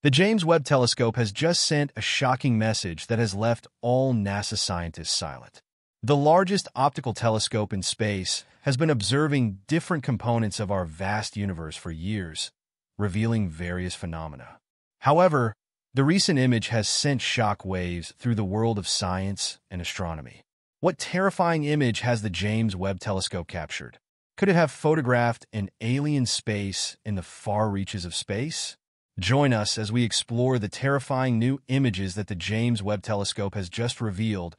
The James Webb Telescope has just sent a shocking message that has left all NASA scientists silent. The largest optical telescope in space has been observing different components of our vast universe for years, revealing various phenomena. However, the recent image has sent shock waves through the world of science and astronomy. What terrifying image has the James Webb Telescope captured? Could it have photographed an alien space in the far reaches of space? Join us as we explore the terrifying new images that the James Webb Telescope has just revealed,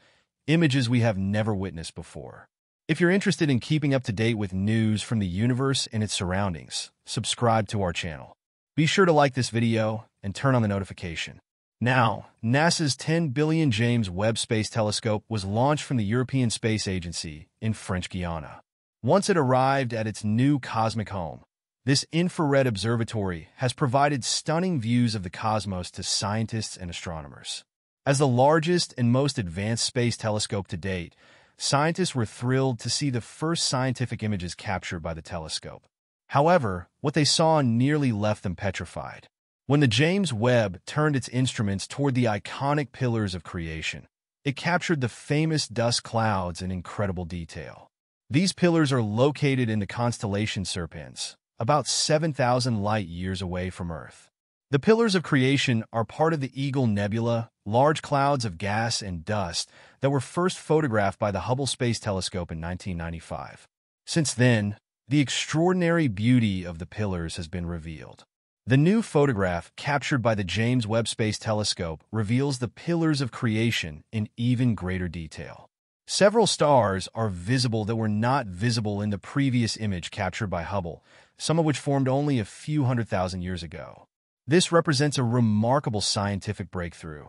images we have never witnessed before. If you're interested in keeping up to date with news from the universe and its surroundings, subscribe to our channel. Be sure to like this video and turn on the notification. Now, NASA's 10 billion James Webb Space Telescope was launched from the European Space Agency in French Guiana. Once it arrived at its new cosmic home, this infrared observatory has provided stunning views of the cosmos to scientists and astronomers. As the largest and most advanced space telescope to date, scientists were thrilled to see the first scientific images captured by the telescope. However, what they saw nearly left them petrified. When the James Webb turned its instruments toward the iconic pillars of creation, it captured the famous dust clouds in incredible detail. These pillars are located in the constellation Serpens, about 7,000 light-years away from Earth. The pillars of creation are part of the Eagle Nebula, large clouds of gas and dust that were first photographed by the Hubble Space Telescope in 1995. Since then, the extraordinary beauty of the pillars has been revealed. The new photograph captured by the James Webb Space Telescope reveals the pillars of creation in even greater detail. Several stars are visible that were not visible in the previous image captured by Hubble, some of which formed only a few 100,000 years ago. This represents a remarkable scientific breakthrough.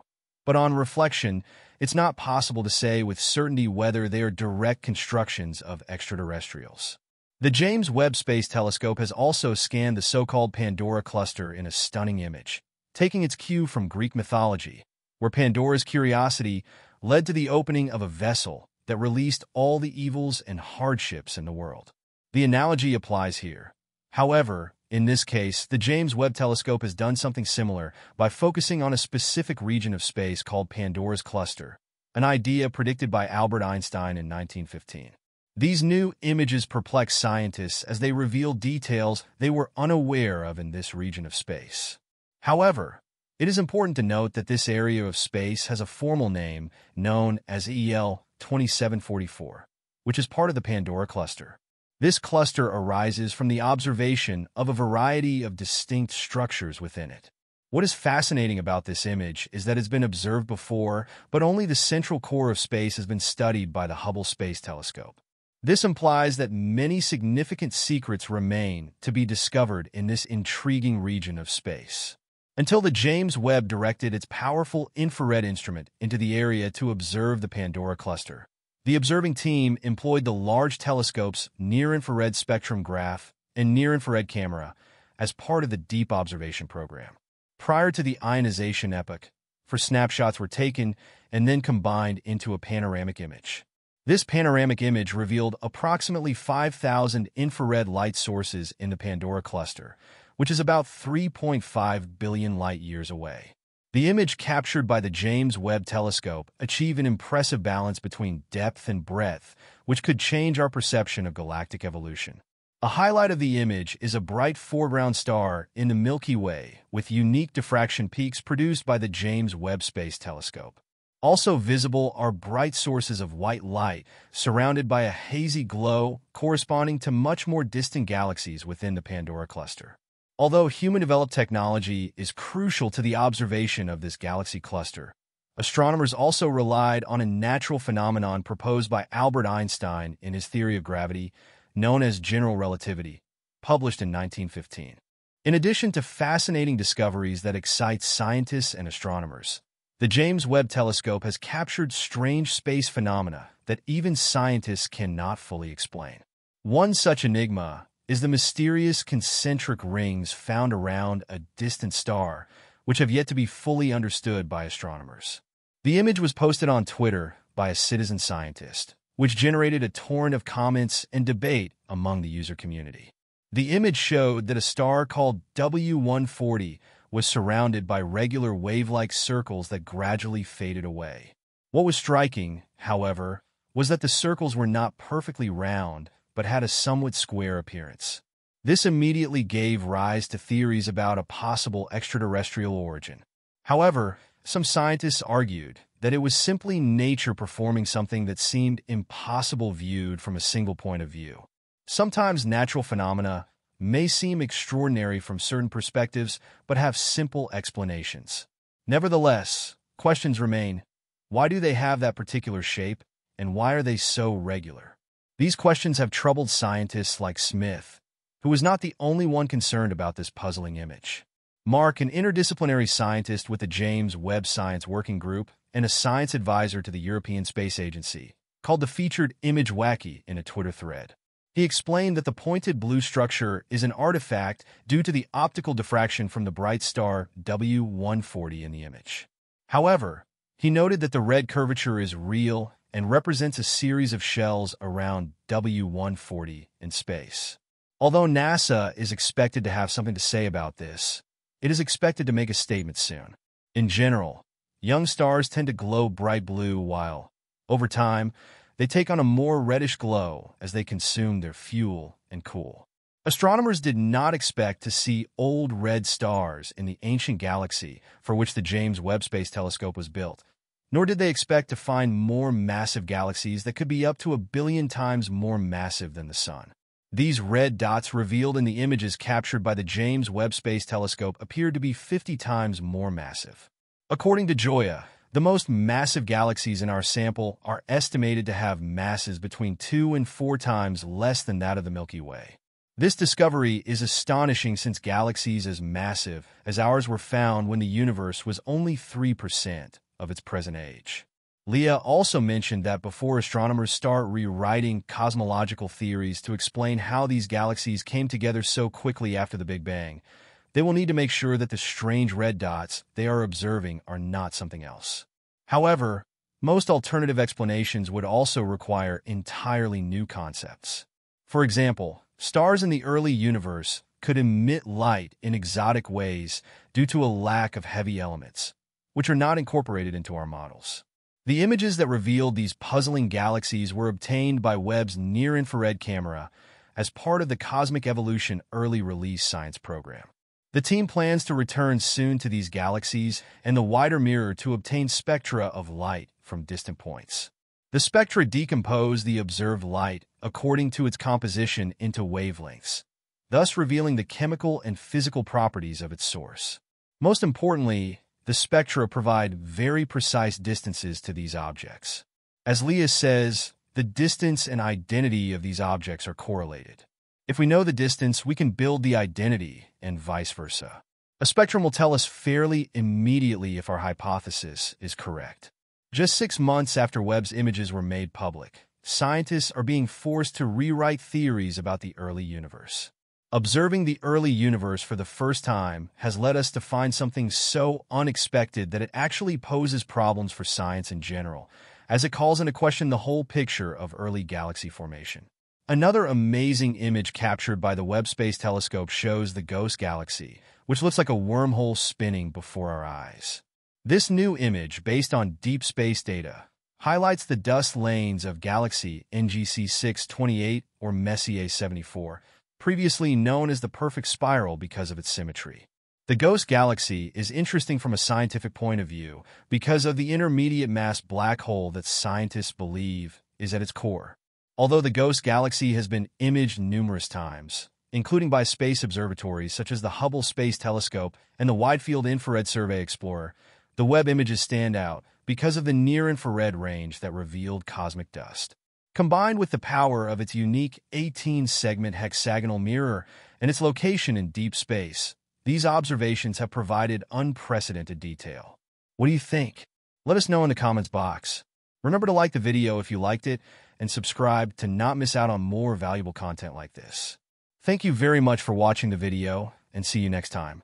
But on reflection, it's not possible to say with certainty whether they are direct constructions of extraterrestrials. The James Webb Space Telescope has also scanned the so-called Pandora cluster in a stunning image, taking its cue from Greek mythology, where Pandora's curiosity led to the opening of a vessel that released all the evils and hardships in the world. The analogy applies here. However, in this case, the James Webb Telescope has done something similar by focusing on a specific region of space called Pandora's cluster, an idea predicted by Albert Einstein in 1915. These new images perplex scientists as they reveal details they were unaware of in this region of space. However, it is important to note that this area of space has a formal name known as EL 2744, which is part of the Pandora cluster. This cluster arises from the observation of a variety of distinct structures within it. What is fascinating about this image is that it's been observed before, but only the central core of space has been studied by the Hubble Space Telescope. This implies that many significant secrets remain to be discovered in this intriguing region of space. Until the James Webb directed its powerful infrared instrument into the area to observe the Pandora cluster, the observing team employed the large telescope's near-infrared spectrum graph and near-infrared camera as part of the deep observation program. Prior to the ionization epoch, snapshots were taken and then combined into a panoramic image. This panoramic image revealed approximately 5,000 infrared light sources in the Pandora cluster, which is about 3.5 billion light-years away. The image captured by the James Webb Telescope achieved an impressive balance between depth and breadth, which could change our perception of galactic evolution. A highlight of the image is a bright foreground star in the Milky Way with unique diffraction peaks produced by the James Webb Space Telescope. Also visible are bright sources of white light surrounded by a hazy glow corresponding to much more distant galaxies within the Pandora cluster. Although human-developed technology is crucial to the observation of this galaxy cluster, astronomers also relied on a natural phenomenon proposed by Albert Einstein in his theory of gravity, known as general relativity, published in 1915. In addition to fascinating discoveries that excite scientists and astronomers, the James Webb Telescope has captured strange space phenomena that even scientists cannot fully explain. One such enigma is the mysterious concentric rings found around a distant star, which have yet to be fully understood by astronomers. The image was posted on Twitter by a citizen scientist, which generated a torrent of comments and debate among the user community. The image showed that a star called W140 was surrounded by regular wave-like circles that gradually faded away. What was striking, however, was that the circles were not perfectly round, but had a somewhat square appearance. This immediately gave rise to theories about a possible extraterrestrial origin. However, some scientists argued that it was simply nature performing something that seemed impossible viewed from a single point of view. Sometimes natural phenomena may seem extraordinary from certain perspectives, but have simple explanations. Nevertheless, questions remain. Why do they have that particular shape, and why are they so regular? These questions have troubled scientists like Smith, who was not the only one concerned about this puzzling image. Mark, an interdisciplinary scientist with the James Webb Science Working Group and a science advisor to the European Space Agency, called the featured image wacky in a Twitter thread. He explained that the pointed blue structure is an artifact due to the optical diffraction from the bright star W140 in the image. However, he noted that the red curvature is real and represents a series of shells around W140 in space. Although NASA is expected to have something to say about this, it is expected to make a statement soon. In general, young stars tend to glow bright blue while, over time, they take on a more reddish glow as they consume their fuel and cool. Astronomers did not expect to see old red stars in the ancient galaxy for which the James Webb Space Telescope was built, nor did they expect to find more massive galaxies that could be up to 1 billion times more massive than the Sun. These red dots revealed in the images captured by the James Webb Space Telescope appeared to be 50 times more massive. According to Joya, the most massive galaxies in our sample are estimated to have masses between 2 and 4 times less than that of the Milky Way. This discovery is astonishing since galaxies as massive as ours were found when the universe was only 3% of its present age. Leah also mentioned that before astronomers start rewriting cosmological theories to explain how these galaxies came together so quickly after the Big Bang, they will need to make sure that the strange red dots they are observing are not something else. However, most alternative explanations would also require entirely new concepts. For example, stars in the early universe could emit light in exotic ways due to a lack of heavy elements, which are not incorporated into our models. The images that revealed these puzzling galaxies were obtained by Webb's near-infrared camera as part of the Cosmic Evolution Early Release Science Program. The team plans to return soon to these galaxies and the wider mirror to obtain spectra of light from distant points. The spectra decompose the observed light according to its composition into wavelengths, thus revealing the chemical and physical properties of its source. Most importantly, the spectra provide very precise distances to these objects. As Leah says, the distance and identity of these objects are correlated. If we know the distance, we can build the identity, and vice versa. A spectrum will tell us fairly immediately if our hypothesis is correct. Just 6 months after Webb's images were made public, scientists are being forced to rewrite theories about the early universe. Observing the early universe for the first time has led us to find something so unexpected that it actually poses problems for science in general, as it calls into question the whole picture of early galaxy formation. Another amazing image captured by the Webb Space Telescope shows the Ghost Galaxy, which looks like a wormhole spinning before our eyes. This new image, based on deep space data, highlights the dust lanes of galaxy NGC 628 or Messier 74, previously known as the perfect spiral because of its symmetry. The Ghost Galaxy is interesting from a scientific point of view because of the intermediate mass black hole that scientists believe is at its core. Although the Ghost Galaxy has been imaged numerous times, including by space observatories such as the Hubble Space Telescope and the Wide Field Infrared Survey Explorer, the Webb images stand out because of the near-infrared range that revealed cosmic dust. Combined with the power of its unique 18-segment hexagonal mirror and its location in deep space, these observations have provided unprecedented detail. What do you think? Let us know in the comments box. Remember to like the video if you liked it, and subscribe to not miss out on more valuable content like this. Thank you very much for watching the video, and see you next time.